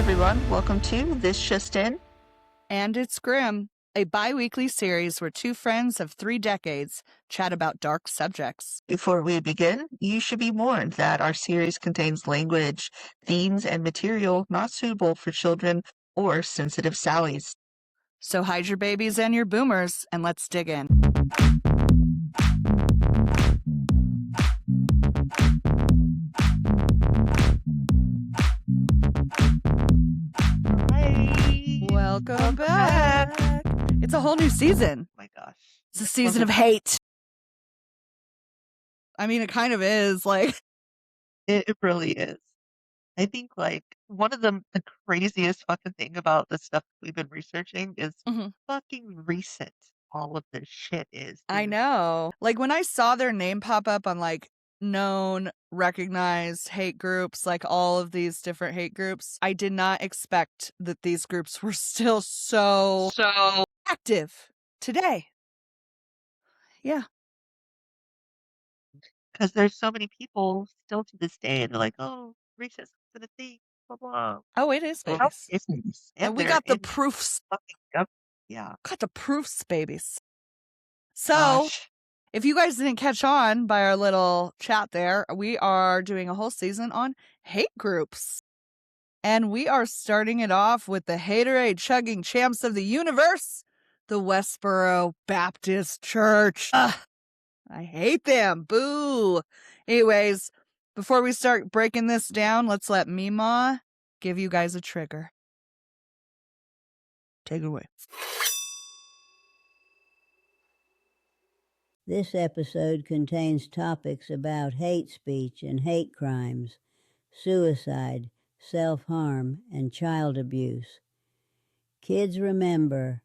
everyone. Welcome to This Just In. And It's Grim, a bi-weekly series where two friends of 3 decades chat about dark subjects. Before we begin, you should be warned that our series contains language, themes, and material not suitable for children or sensitive Sallies. So hide your babies and your boomers, and let's dig in. Hi. Welcome back. It's a whole new season. Oh my gosh. It's a season of hate. I mean, it kind of is. It really is. I think one of the craziest fucking thing about the stuff we've been researching is fucking recent all of this shit is. I dude. know. When I saw their name pop up on known, recognized hate groups, all of these different hate groups, I did not expect that these groups were still so active today. Yeah. Because there's so many people still to this day, and they're like, "Oh, racism isn't a thing." Blah blah. Oh, it is, Well, babies. it is, And we they're got the in proofs. fucking yeah. Got the proofs, babies. So, Gosh. if you guys didn't catch on by our little chat there, we are doing a whole season on hate groups. And we are starting it off with the haterade chugging champs of the universe, the Westboro Baptist Church. Ugh, I hate them. Boo. Anyways, before we start breaking this down, let's let Mima give you guys a trigger. Take it away. This episode contains topics about hate speech and hate crimes, suicide, self-harm, and child abuse. Kids, remember,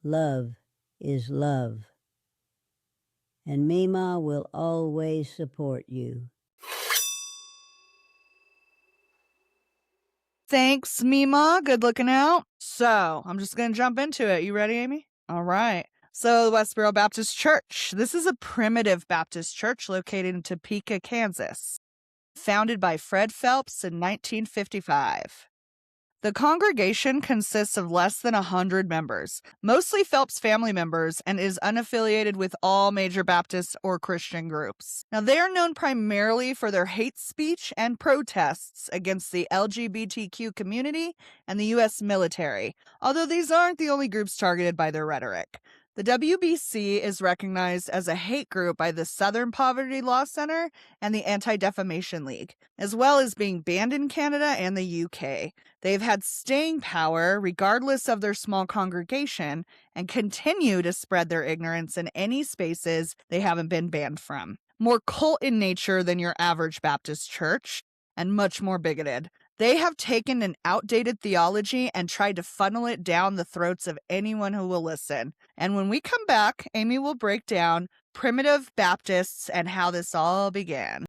love is love. And Mima will always support you. Thanks, Mima. Good looking out. So, I'm just going to jump into it. You ready, Amy? All right. So, the Westboro Baptist Church. This is a primitive Baptist church located in Topeka, Kansas, founded by Fred Phelps in 1955. The congregation consists of less than 100 members, mostly Phelps family members, and is unaffiliated with all major Baptist or Christian groups. Now, they are known primarily for their hate speech and protests against the LGBTQ community and the U.S. military, although these aren't the only groups targeted by their rhetoric. The WBC is recognized as a hate group by the Southern Poverty Law Center and the Anti-Defamation League, as well as being banned in Canada and the UK. They've had staying power regardless of their small congregation and continue to spread their ignorance in any spaces they haven't been banned from. More cult in nature than your average Baptist church, and much more bigoted. They have taken an outdated theology and tried to funnel it down the throats of anyone who will listen. And when we come back, Amy will break down primitive Baptists and how this all began.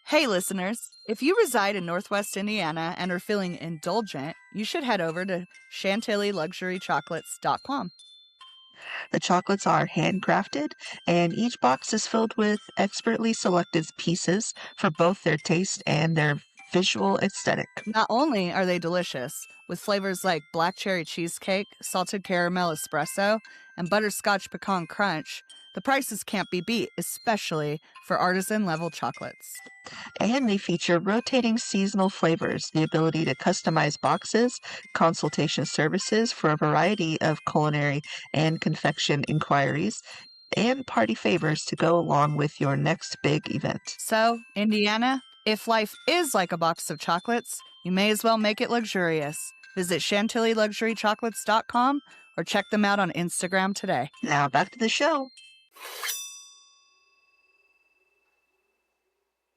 Hey listeners, if you reside in Northwest Indiana and are feeling indulgent, you should head over to chantillyluxurychocolates.com. The chocolates are handcrafted, and each box is filled with expertly selected pieces for both their taste and their visual aesthetic. Not only are they delicious, with flavors like black cherry cheesecake, salted caramel espresso, and butterscotch pecan crunch, the prices can't be beat, especially for artisan-level chocolates. And they feature rotating seasonal flavors, the ability to customize boxes, consultation services for a variety of culinary and confection inquiries, and party favors to go along with your next big event. So, Indiana, if life is like a box of chocolates, you may as well make it luxurious. Visit chantillyluxurychocolates.com or check them out on Instagram today. Now back to the show.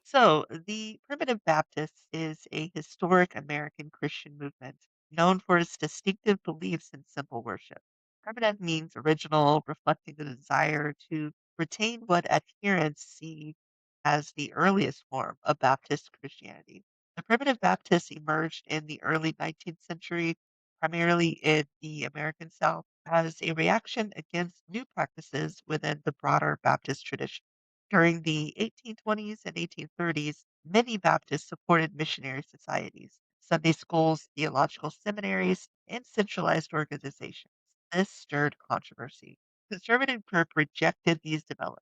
So, the Primitive Baptist is a historic American Christian movement known for its distinctive beliefs in simple worship. Primitive means original, reflecting the desire to retain what adherents see as the earliest form of Baptist Christianity. The Primitive Baptists emerged in the early 19th century, primarily in the American South, as a reaction against new practices within the broader Baptist tradition. During the 1820s and 1830s, many Baptists supported missionary societies, Sunday schools, theological seminaries, and centralized organizations. This stirred controversy. The conservative group rejected these developments,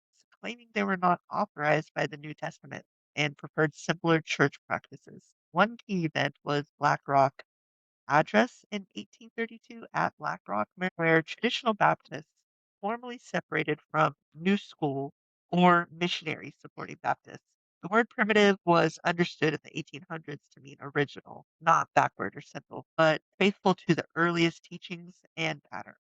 claiming they were not authorized by the New Testament and preferred simpler church practices. One key event was Black Rock address in 1832 at Black Rock, where traditional Baptists formally separated from New School or missionary supporting Baptists. The word primitive was understood in the 1800s to mean original, not backward or simple, but faithful to the earliest teachings and patterns.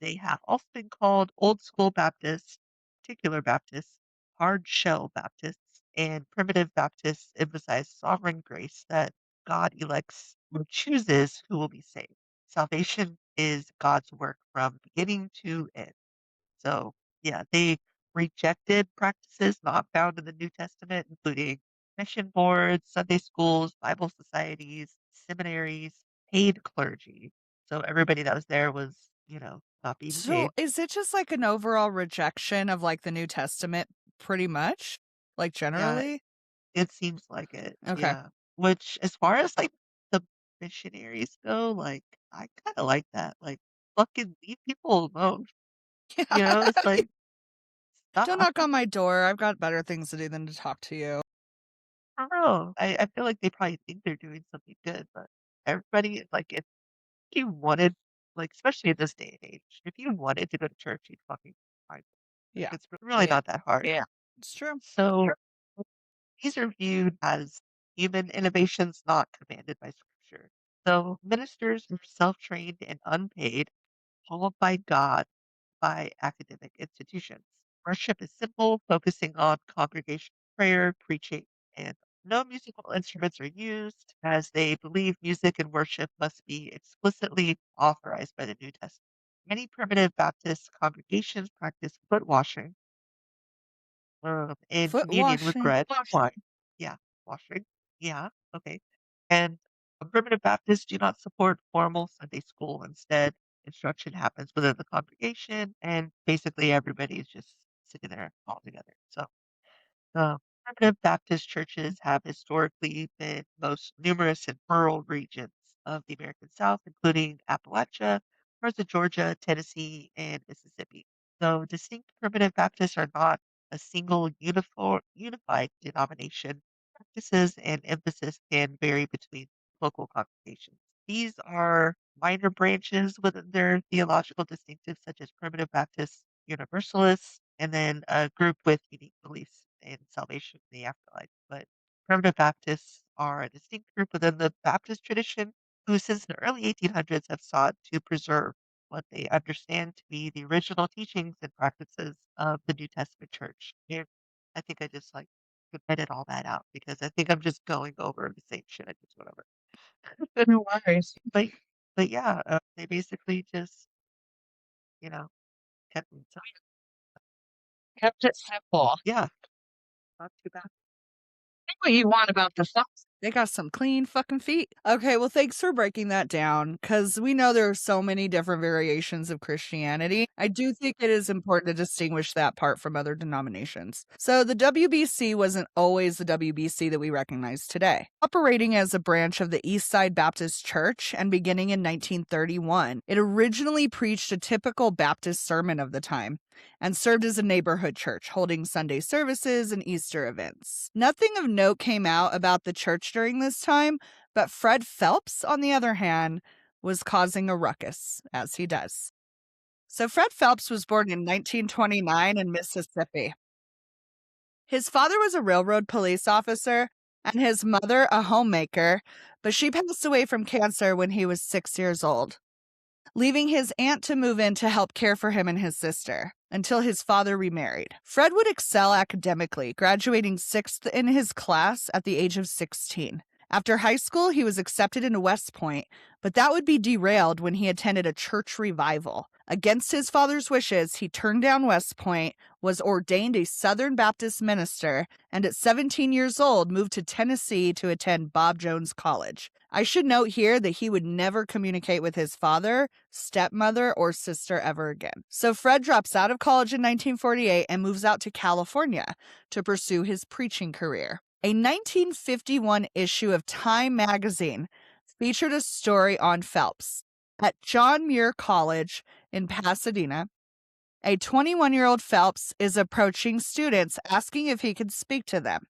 They have also been called Old School Baptists, Particular Baptists, Hard Shell Baptists, and Primitive Baptists emphasize sovereign grace that God elects or chooses who will be saved. Salvation is God's work from beginning to end. So, yeah, they rejected practices not found in the New Testament, including mission boards, Sunday schools, Bible societies, seminaries, paid clergy. So everybody that was there was, not being So paid. is it just like an overall rejection of like the New Testament pretty much? Like Yeah, generally? it seems like it. Okay. Yeah. Which, as far as like the missionaries go, like, I kind of like that. Like, fucking leave people alone. It's Yeah. like, Don't stop. knock on my door. I've got better things to do than to talk to you. For real. I feel like they probably think they're doing something good, but everybody, like, if you wanted, like, especially in this day and age, if you wanted to go to church, you'd fucking find it. Like, Yeah. it's really not that hard. Yeah. It's true. So these are viewed as human innovations not commanded by Scripture. So ministers are self-trained and unpaid, called by God by academic institutions. Worship is simple, focusing on congregational prayer, preaching, and no musical instruments are used, as they believe music and worship must be explicitly authorized by the New Testament. Many primitive Baptist congregations practice foot washing in Foot communion with washing. bread and wine. Yeah, washing. Yeah, okay. And primitive Baptists do not support formal Sunday school. Instead, instruction happens within the congregation, and basically everybody is just sitting there all together. So primitive Baptist churches have historically been most numerous in rural regions of the American South, including Appalachia, parts of Georgia, Tennessee, and Mississippi. Though distinct primitive Baptists are not a single unified denomination, practices and emphasis can vary between local congregations. These are minor branches within their theological distinctives, such as primitive Baptists, Universalists, and then a group with unique beliefs in salvation in the afterlife. But primitive Baptists are a distinct group within the Baptist tradition who, since the early 1800s, have sought to preserve what they understand to be the original teachings and practices of the New Testament church. And I think I just like edited all that out because I think I'm just going over the same shit I just went over. No worries. but but yeah, they basically just you know kept it simple. Kept it simple. Yeah, not too bad. What you want about the socks? They got some clean fucking feet. Okay, well, thanks for breaking that down because we know there are so many different variations of Christianity. I do think it is important to distinguish that part from other denominations. So, the WBC wasn't always the WBC that we recognize today. Operating as a branch of the Eastside Baptist Church and beginning in 1931, it originally preached a typical Baptist sermon of the time and served as a neighborhood church, holding Sunday services and Easter events. Nothing of note came out about the church during this time, but Fred Phelps, on the other hand, was causing a ruckus, as he does. So Fred Phelps was born in 1929 in Mississippi. His father was a railroad police officer and his mother a homemaker, but she passed away from cancer when he was 6 years old, leaving his aunt to move in to help care for him and his sister until his father remarried. Fred would excel academically, graduating 6th in his class at the age of 16. After high school, he was accepted into West Point, But that would be derailed when he attended a church revival. Against his father's wishes, he turned down West Point, was ordained a Southern Baptist minister, and at 17 years old moved to Tennessee to attend Bob Jones College. I should note here that he would never communicate with his father, stepmother, or sister ever again. So Fred drops out of college in 1948 and moves out to California to pursue his preaching career. A 1951 issue of Time magazine featured a story on Phelps. At John Muir College in Pasadena, a 21-year-old Phelps is approaching students asking if he could speak to them.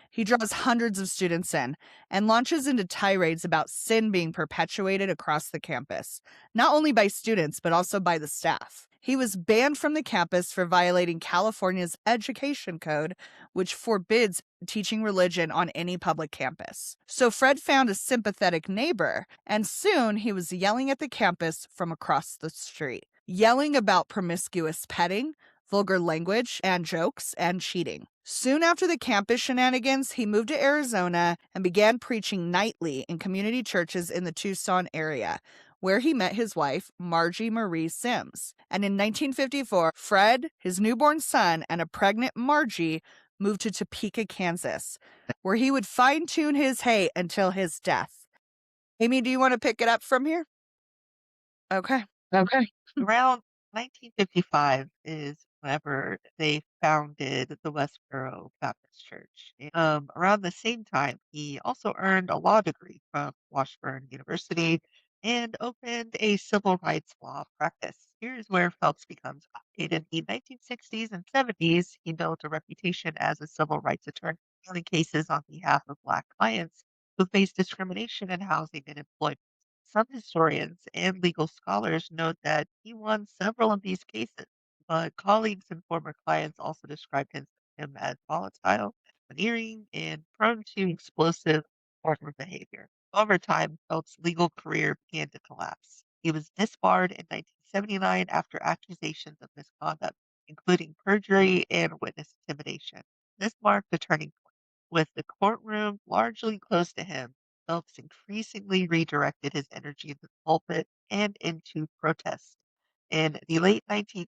He draws hundreds of students in and launches into tirades about sin being perpetuated across the campus, not only by students, but also by the staff. He was banned from the campus for violating California's education code, which forbids teaching religion on any public campus. So Fred found a sympathetic neighbor, and soon he was yelling at the campus from across the street, yelling about promiscuous petting, vulgar language and jokes, and cheating. Soon after the campus shenanigans, he moved to Arizona and began preaching nightly in community churches in the Tucson area, where he met his wife, Margie Marie Sims. And in 1954, Fred, his newborn son, and a pregnant Margie moved to Topeka, Kansas, where he would fine-tune his hate until his death. Amy, do you want to pick it up from here? Okay. Around 1955 is whenever they founded the Westboro Baptist Church. Around the same time, he also earned a law degree from Washburn University and opened a civil rights law practice. Here's where Phelps becomes updated. In the 1960s and 70s, he built a reputation as a civil rights attorney, filing cases on behalf of Black clients who faced discrimination in housing and employment. Some historians and legal scholars note that he won several of these cases, but colleagues and former clients also described him as volatile, domineering, and prone to explosive courtroom behavior. Over time, Phelps' legal career began to collapse. He was disbarred in 1979 after accusations of misconduct, including perjury and witness intimidation. This marked a turning point. With the courtroom largely closed to him, Phelps increasingly redirected his energy into the pulpit and into protest. In the late 1980s,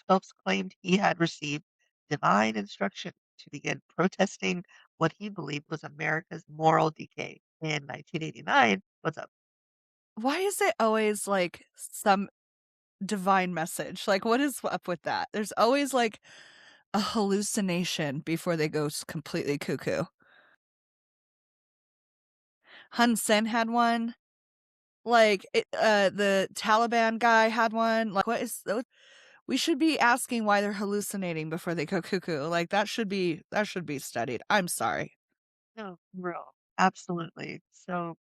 Phelps claimed he had received divine instruction to begin protesting what he believed was America's moral decay. In 1989, what's up? Why is it always like some divine message? Like, what is up with that? There's always like a hallucination before they go completely cuckoo. Hun Sen had one. Like, the Taliban guy had one. Like, what is those? We should be asking why they're hallucinating before they go cuckoo. Like, that should be studied. I'm sorry. No, real. Absolutely. So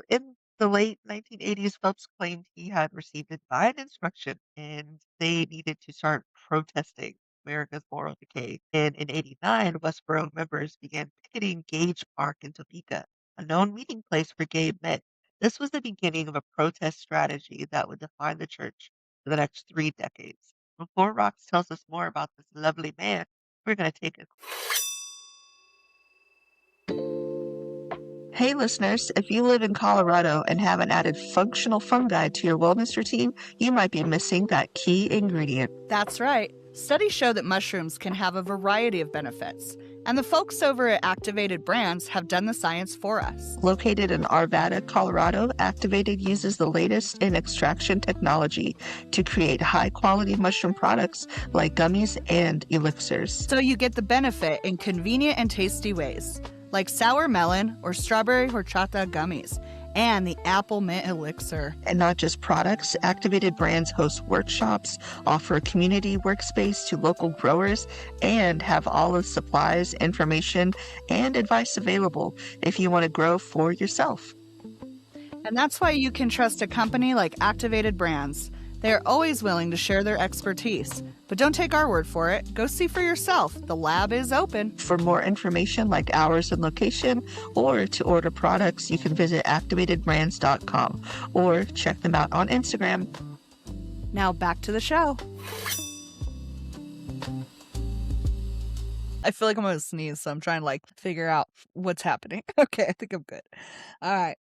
in the late 1980s, Phelps claimed he had received divine instruction and they needed to start protesting America's moral decay. And in 89, Westboro members began picketing Gage Park in Topeka, a known meeting place for gay men. This was the beginning of a protest strategy that would define the church for the next 3 decades. Before Rox tells us more about this lovely man, we're going to take a Hey listeners, if you live in Colorado and haven't added functional fungi to your wellness routine, you might be missing that key ingredient. That's right. Studies show that mushrooms can have a variety of benefits, and the folks over at Activated Brands have done the science for us. Located in Arvada, Colorado, Activated uses the latest in extraction technology to create high-quality mushroom products like gummies and elixirs. So you get the benefit in convenient and tasty ways, like sour melon or strawberry horchata gummies, and the apple mint elixir. And not just products, Activated Brands host workshops, offer a community workspace to local growers, and have all the supplies, information, and advice available if you want to grow for yourself. And that's why you can trust a company like Activated Brands. They are always willing to share their expertise. But don't take our word for it. Go see for yourself. The lab is open. For more information like hours and location, or to order products, you can visit activatedbrands.com or check them out on Instagram. Now back to the show. I feel like I'm going to sneeze, so I'm trying to figure out what's happening. Okay, I think I'm good. All right.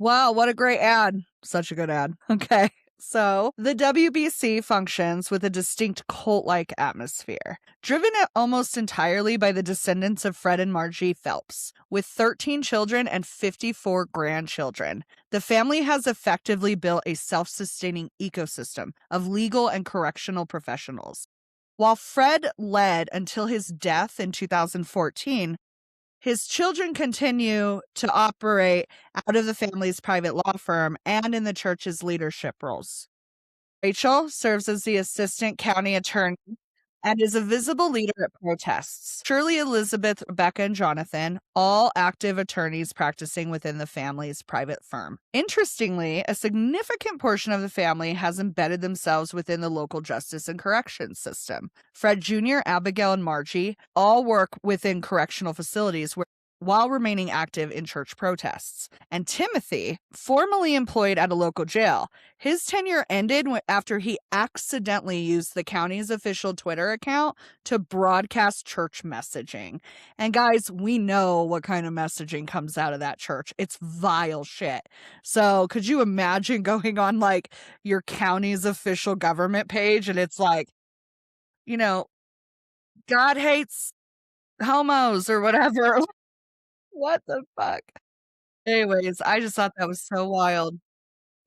Wow, what a great ad. Such a good ad. Okay. So, the WBC functions with a distinct cult like atmosphere, driven almost entirely by the descendants of Fred and Margie Phelps. With 13 children and 54 grandchildren, the family has effectively built a self sustaining ecosystem of legal and correctional professionals. While Fred led until his death in 2014, his children continue to operate out of the family's private law firm and in the church's leadership roles. Rachel serves as the assistant county attorney and is a visible leader at protests. Shirley, Elizabeth, Rebecca, and Jonathan, all active attorneys practicing within the family's private firm. Interestingly, a significant portion of the family has embedded themselves within the local justice and corrections system. Fred Jr., Abigail, and Margie all work within correctional facilities while remaining active in church protests. And Timothy, formerly employed at a local jail, his tenure ended after he accidentally used the county's official Twitter account to broadcast church messaging. And guys, we know what kind of messaging comes out of that church. It's vile shit. So could you imagine going on like your county's official government page and it's like, you know, God hates homos or whatever? What the fuck? Anyways, I just thought that was so wild.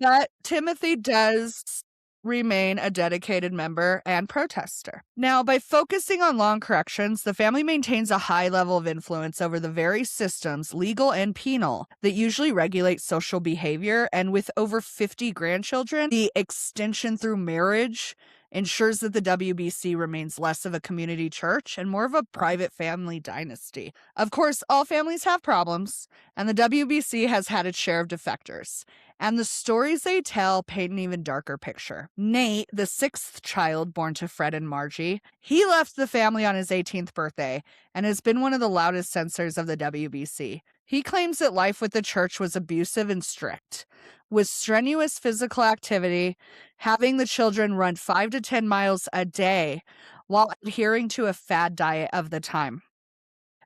But Timothy does remain a dedicated member and protester. Now, by focusing on law and corrections, the family maintains a high level of influence over the very systems, legal and penal, that usually regulate social behavior. And with over 50 grandchildren, the extension through marriage ensures that the WBC remains less of a community church and more of a private family dynasty. Of course, all families have problems, and the WBC has had its share of defectors. And the stories they tell paint an even darker picture. Nate, the sixth child born to Fred and Margie, he left the family on his 18th birthday and has been one of the loudest censors of the WBC. He claims that life with the church was abusive and strict, with strenuous physical activity, having the children run 5 to 10 miles a day while adhering to a fad diet of the time.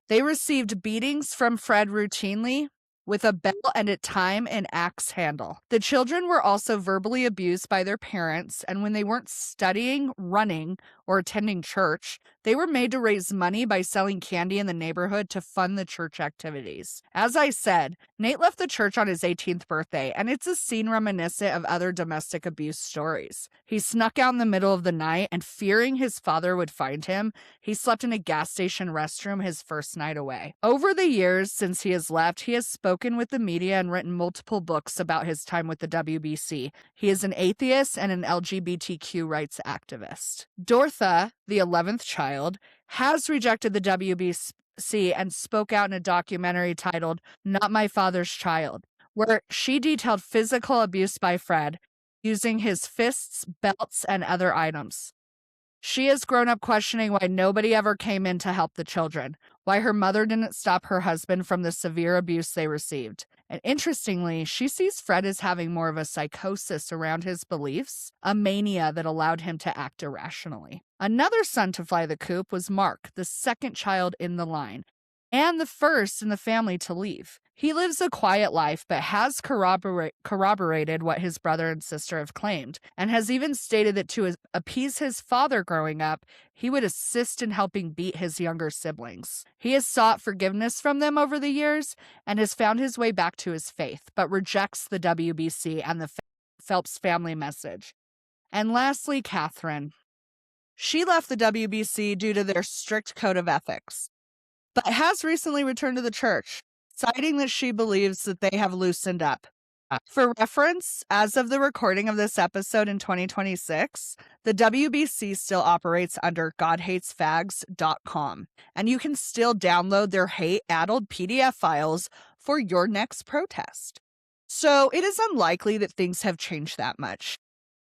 They received beatings from Fred routinely, with a bell and at time an axe handle. The children were also verbally abused by their parents, and when they weren't studying, running, or attending church, they were made to raise money by selling candy in the neighborhood to fund the church activities. As I said, Nate left the church on his 18th birthday, and it's a scene reminiscent of other domestic abuse stories. He snuck out in the middle of the night, and fearing his father would find him, he slept in a gas station restroom his first night away. Over the years since he has left, he has spoken with the media and written multiple books about his time with the WBC. He is an atheist and an LGBTQ rights activist. Dortha, the 11th child, has rejected the WBC and spoke out in a documentary titled Not My Father's Child, where she detailed physical abuse by Fred, using his fists, belts, and other items. She has grown up questioning why nobody ever came in to help the children, why her mother didn't stop her husband from the severe abuse they received. And interestingly, she sees Fred as having more of a psychosis around his beliefs, a mania that allowed him to act irrationally. Another son to fly the coop was Mark, the second child in the line, and the first in the family to leave. He lives a quiet life, but has corroborated what his brother and sister have claimed, and has even stated that to appease his father growing up, he would assist in helping beat his younger siblings. He has sought forgiveness from them over the years, and has found his way back to his faith, but rejects the WBC and the Phelps family message. And lastly, Catherine. She left the WBC due to their strict code of ethics, but has recently returned to the church, citing that she believes that they have loosened up. For reference, as of the recording of this episode in 2026, the WBC still operates under godhatesfags.com, and you can still download their hate-addled PDF files for your next protest. So it is unlikely that things have changed that much.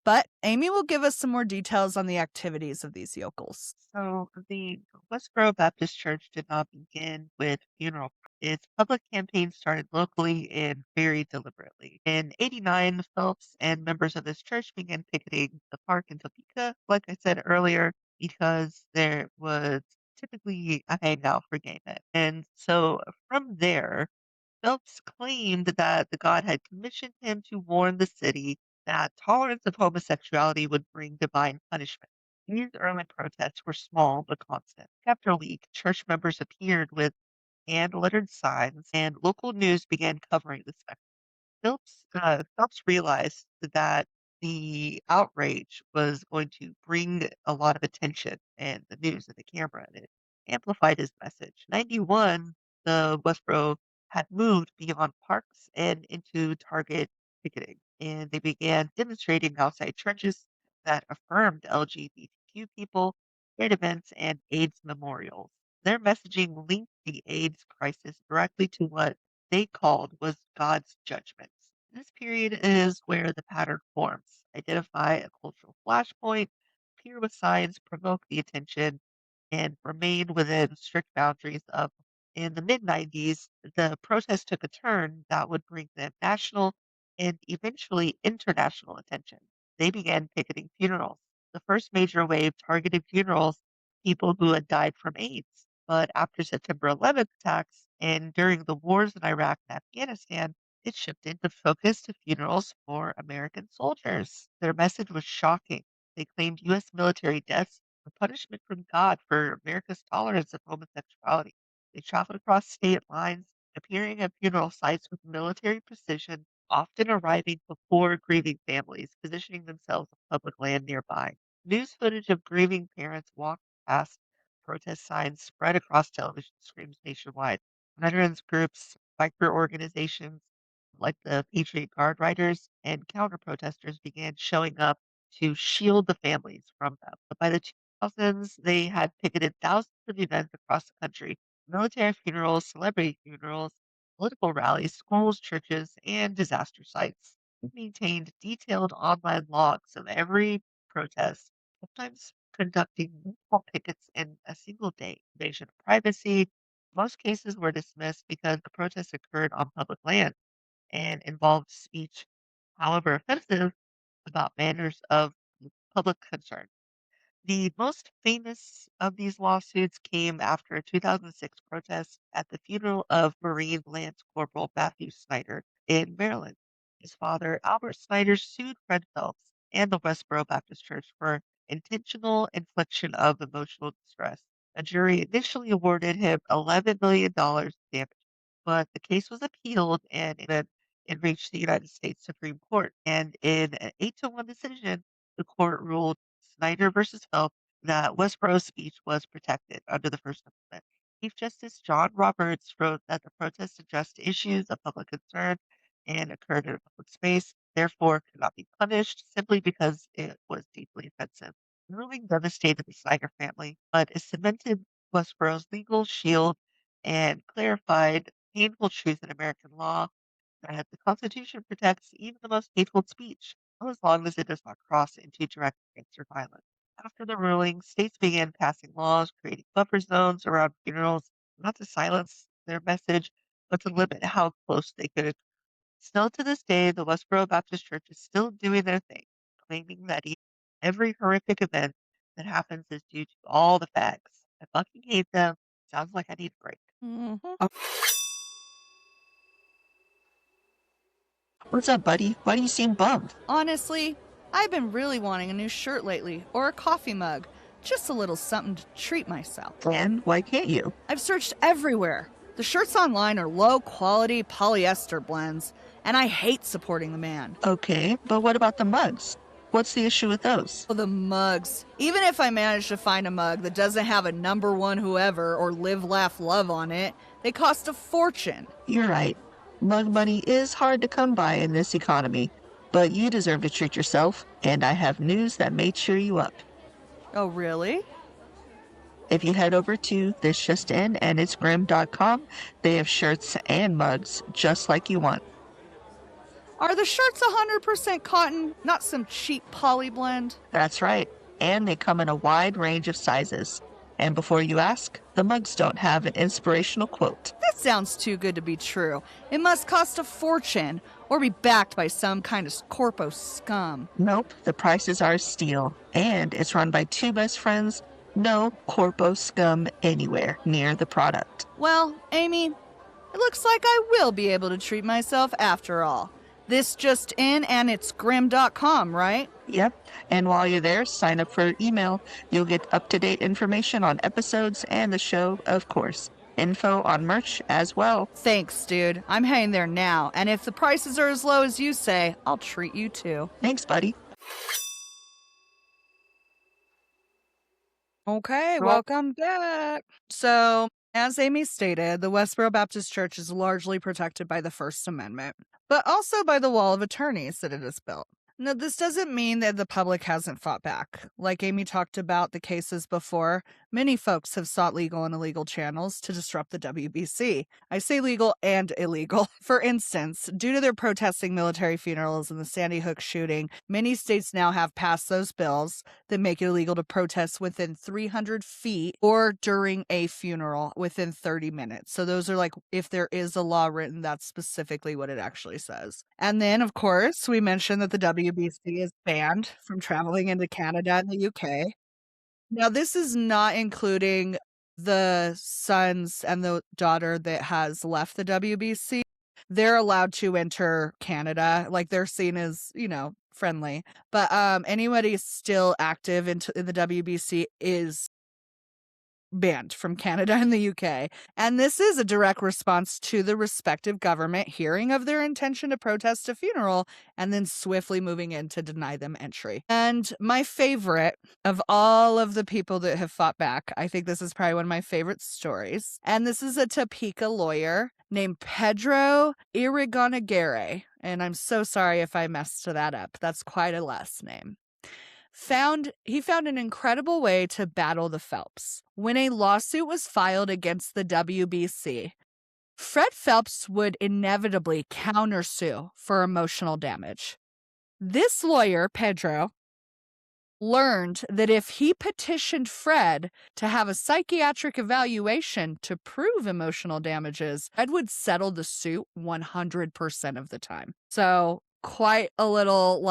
But Amy will give us some more details on the activities of these yokels. So the Westboro Baptist Church did not begin with funeral. Its public campaign started locally and very deliberately. In '89, Phelps and members of this church began picketing the park in Topeka, like I said earlier, because there was typically a hangout for gay men. And so from there, Phelps claimed that the god had commissioned him to warn the city that tolerance of homosexuality would bring divine punishment. These early protests were small but constant. After a week, church members appeared with hand-lettered signs, and local news began covering the spectacle. Phelps realized that the outrage was going to bring a lot of attention and the news and the camera, and it amplified his message. 91, the Westboro had moved beyond parks and into target picketing, and they began demonstrating outside churches that affirmed LGBTQ people, trade events, and AIDS memorials. Their messaging linked the AIDS crisis directly to what they called was God's judgments. This period is where the pattern forms. Identify a cultural flashpoint, appear with signs, provoke the attention, and remain within strict boundaries of. In the mid 90s, the protest took a turn that would bring them national and eventually international attention. They began picketing funerals. The first major wave targeted funerals, people who had died from AIDS. But after September 11th attacks and during the wars in Iraq and Afghanistan, it shifted the focus to funerals for American soldiers. Their message was shocking. They claimed U.S. military deaths were punishment from God for America's tolerance of homosexuality. They traveled across state lines, appearing at funeral sites with military precision, often arriving before grieving families, positioning themselves on public land nearby. News footage of grieving parents walked past protest signs spread across television screens nationwide. Veterans groups, biker organizations like the Patriot Guard Riders and counter protesters began showing up to shield the families from them. But by the 2000s, they had picketed thousands of events across the country: military funerals, celebrity funerals, political rallies, schools, churches, and disaster sites. They maintained detailed online logs of every protest, sometimes conducting multiple pickets in a single day. Invasion of privacy. Most cases were dismissed because the protests occurred on public land and involved speech, however offensive, about matters of public concern. The most famous of these lawsuits came after a 2006 protest at the funeral of Marine Lance Corporal Matthew Snyder in Maryland. His father, Albert Snyder, sued Fred Phelps and the Westboro Baptist Church for intentional infliction of emotional distress. A jury initially awarded him $11 million damage, but the case was appealed and it reached the United States Supreme Court. And in an 8-1 decision, the court ruled Snyder versus Phelps that Westboro's speech was protected under the First Amendment. Chief Justice John Roberts wrote that the protests addressed issues of public concern and occurred in a public space, therefore could not be punished simply because it was deeply offensive. The ruling devastated the Snyder family, but it cemented Westboro's legal shield and clarified painful truth in American law that the Constitution protects even the most hateful speech, as long as it does not cross into direct against or violence. After the ruling, states began passing laws creating buffer zones around funerals, not to silence their message, but to limit how close they could. Still to this day, the Westboro Baptist Church is still doing their thing, claiming that every horrific event that happens is due to all the fags. I fucking hate them. Sounds like I need a break. Mm-hmm. What's up, buddy? Why do you seem bummed? Honestly, I've been really wanting a new shirt lately, or a coffee mug. Just a little something to treat myself. And why can't you? I've searched everywhere. The shirts online are low quality polyester blends, and I hate supporting the man. Okay, but what about the mugs? What's the issue with those? Oh, the mugs. Even if I manage to find a mug that doesn't have a number one whoever or live, laugh, love on it, they cost a fortune. You're right. Mug money is hard to come by in this economy, but you deserve to treat yourself, and I have news that may cheer you up. Oh, really? If you head over to thisjustin and itsgrim.com, they have shirts and mugs just like you want. Are the shirts 100% cotton, not some cheap poly blend? That's right, and they come in a wide range of sizes. And before you ask, the mugs don't have an inspirational quote. That sounds too good to be true. It must cost a fortune, or be backed by some kind of corpo scum. Nope, the prices are steal, and it's run by two best friends. No corpo scum anywhere near the product. Well, Amy, It looks like I will be able to treat myself after all. This just in, and it's grim.com, right? Yep. And while you're there, sign up for email. You'll get up-to-date information on episodes and the show, of course. Info on merch as well. Thanks, dude. I'm heading there now, and if the prices are as low as you say, I'll treat you too. Thanks, buddy. Okay, Well- welcome back. So, as Amy stated, the Westboro Baptist Church is largely protected by the First Amendment, but also by the wall of attorneys that it has built. Now, this doesn't mean that the public hasn't fought back. Like Amy talked about the cases before, many folks have sought legal and illegal channels to disrupt the WBC. I say legal and illegal. For instance, due to their protesting military funerals and the Sandy Hook shooting, many states now have passed those bills that make it illegal to protest within 300 feet or during a funeral within 30 minutes. So those are like, if there is a law written, that's specifically what it actually says. And then, of course, we mentioned that the WBC is banned from traveling into Canada and the UK. Now, this is not including the sons and the daughter that has left the WBC. They're allowed to enter Canada, like they're seen as, friendly. But anybody still active in the WBC is banned from Canada and the UK. And this is a direct response to the respective government hearing of their intention to protest a funeral and then swiftly moving in to deny them entry. And my favorite of all of the people that have fought back, I think this is probably one of my favorite stories. And this is a Topeka lawyer named Pedro Irigonaguirre. And I'm so sorry if I messed that up. That's quite a last name. He found an incredible way to battle the Phelps. When a lawsuit was filed against the WBC, Fred Phelps would inevitably countersue for emotional damage. This lawyer, Pedro, learned that if he petitioned Fred to have a psychiatric evaluation to prove emotional damages, Fred would settle the suit 100% of the time. So quite a little,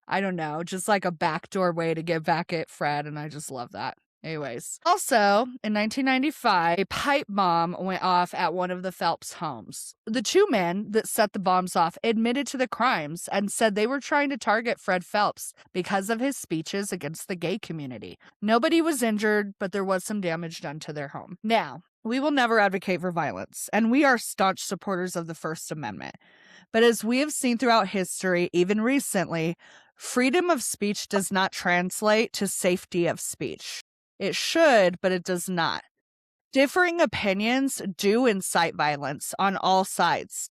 I don't know, just like a backdoor way to get back at Fred, and I just love that. Anyways, also in 1995, a pipe bomb went off at one of the Phelps homes. The two men that set the bombs off admitted to the crimes and said they were trying to target Fred Phelps because of his speeches against the gay community. Nobody was injured, but there was some damage done to their home. Now, we will never advocate for violence, and we are staunch supporters of the First Amendment. But as we have seen throughout history, even recently, freedom of speech does not translate to safety of speech. It should, but it does not. Differing opinions do incite violence on all sides.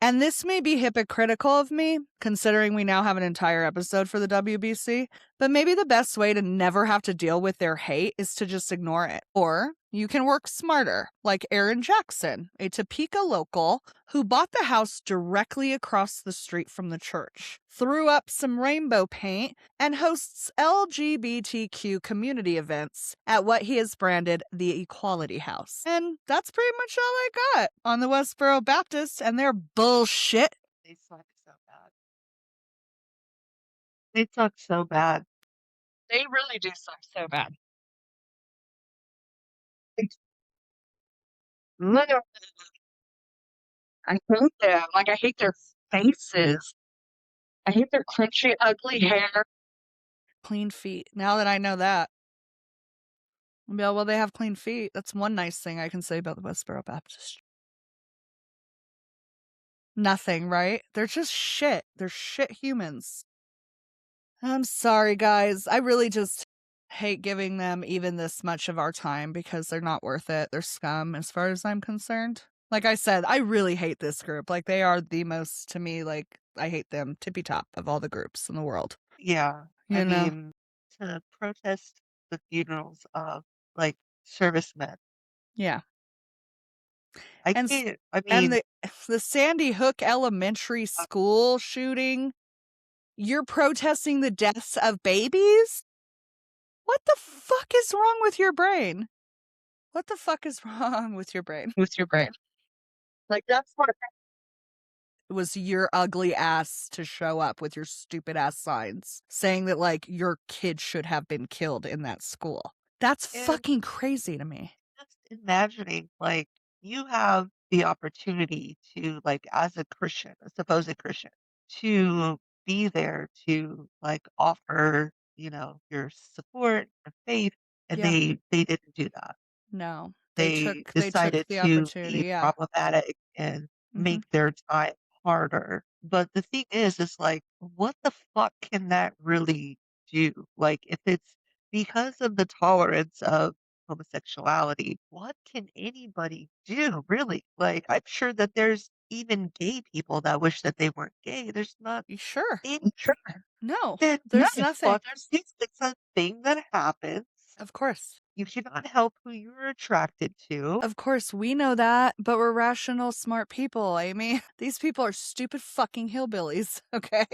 And this may be hypocritical of me, considering we now have an entire episode for the WBC, but maybe the best way to never have to deal with their hate is to just ignore it. Or you can work smarter, like Aaron Jackson, a Topeka local who bought the house directly across the street from the church, threw up some rainbow paint, and hosts LGBTQ community events at what he has branded the Equality House. And that's pretty much all I got on the Westboro Baptist and their bullshit. They suck so bad. They suck so bad. They really do suck so bad. Literally, I hate them. Like, I hate their faces. I hate their crunchy, ugly hair. Clean feet. Now that I know that. Yeah, well, they have clean feet. That's one nice thing I can say about the Westboro Baptist. Nothing, right? They're just shit. They're shit humans. I'm sorry, guys. I really just hate giving them even this much of our time because they're not worth it. They're scum as far as I'm concerned. Like I said, I really hate this group. Like, they are the most, to me, like, I hate them tippy top of all the groups in the world. Yeah. You I know? mean, to protest the funerals of, like, servicemen. Yeah. I And can't, I And mean, the Sandy Hook Elementary School shooting, you're protesting the deaths of babies? What the fuck is wrong with your brain? What the fuck is wrong with your brain? like, that's what It was your ugly ass to show up with your stupid ass signs saying that, like, your kid should have been killed in that school. That's And fucking crazy to me. just imagining, like, you have the opportunity to, like, as a Christian, a supposed Christian, to be there to, like, offer, your support, your faith, and Yeah. they didn't do that. No. They They took decided the to opportunity, be yeah. problematic and Mhm. make their time harder. But the thing is like, what the fuck can that really do? Like, if it's because of the tolerance of homosexuality, what can anybody do, really? Like, I'm sure that there's even gay people that wish that they weren't gay. There's not You sure? any No. that There's nothing. it's a thing that happens. Of course. You cannot help who you're attracted to. Of course, we know that, but we're rational, smart people, Amy. These people are stupid fucking hillbillies, okay?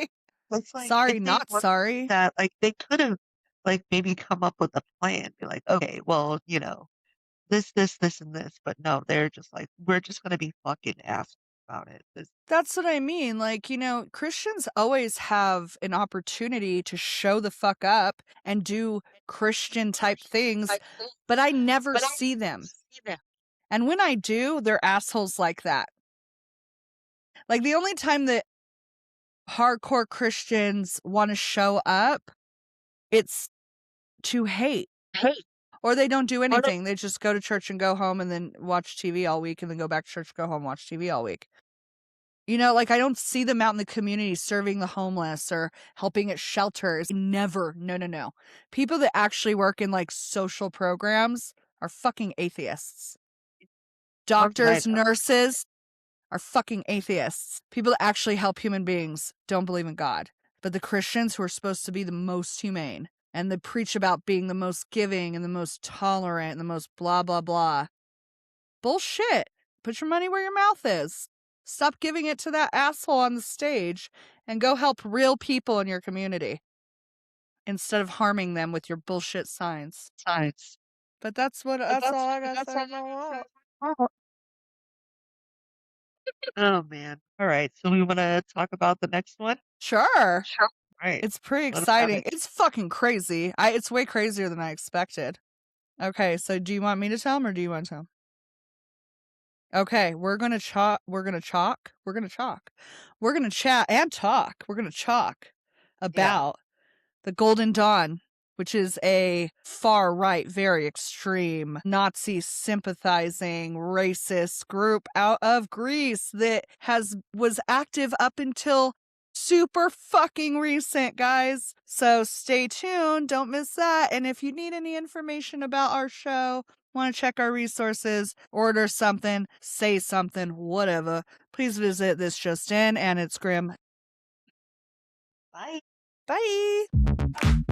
It's like, if Sorry, they not wanted sorry. that, like, they could've, like, maybe come up with a plan, be like, "Okay, well, this, and this," but no, they're just like, "We're just gonna be fucking assholes about it." This That's what I mean. Like, Christians always have an opportunity to show the fuck up and do Christian type things, but I never see them. And when I do, they're assholes like that. Like, the only time that hardcore Christians want to show up, it's to hate. Or they don't do anything. They just go to church and go home and then watch TV all week and then go back to church, go home, watch TV all week. Like, I don't see them out in the community serving the homeless or helping at shelters. Never. No, no, no. People that actually work in, like, social programs are fucking atheists. ones that I Doctors, know. nurses are fucking atheists. People that actually help human beings don't believe in God. But the Christians who are supposed to be the most humane and they preach about being the most giving and the most tolerant and the most blah, blah, blah. Bullshit. Put your money where your mouth is. Stop giving it to that asshole on the stage and go help real people in your community instead of harming them with your bullshit signs. Science. But that's all I gotta say about that. Oh, man. Alright, so we wanna talk about the next one? Sure. Alright, It's pretty let us have exciting. it. It's fucking crazy. It's way crazier than I expected. Okay, so do you want me to tell him or do you want to tell him? Okay, we're gonna chalk. We're gonna chalk. We're gonna chalk. We're gonna chat and talk. We're gonna chalk Yeah. about the Golden Dawn, which is a far right, very extreme Nazi sympathizing racist group out of Greece that was active up until super fucking recent, guys. So stay tuned, don't miss that. And if you need any information about our show, want to check our resources, order something, say something, whatever, please visit This Just In and it's Grim. Bye. Bye.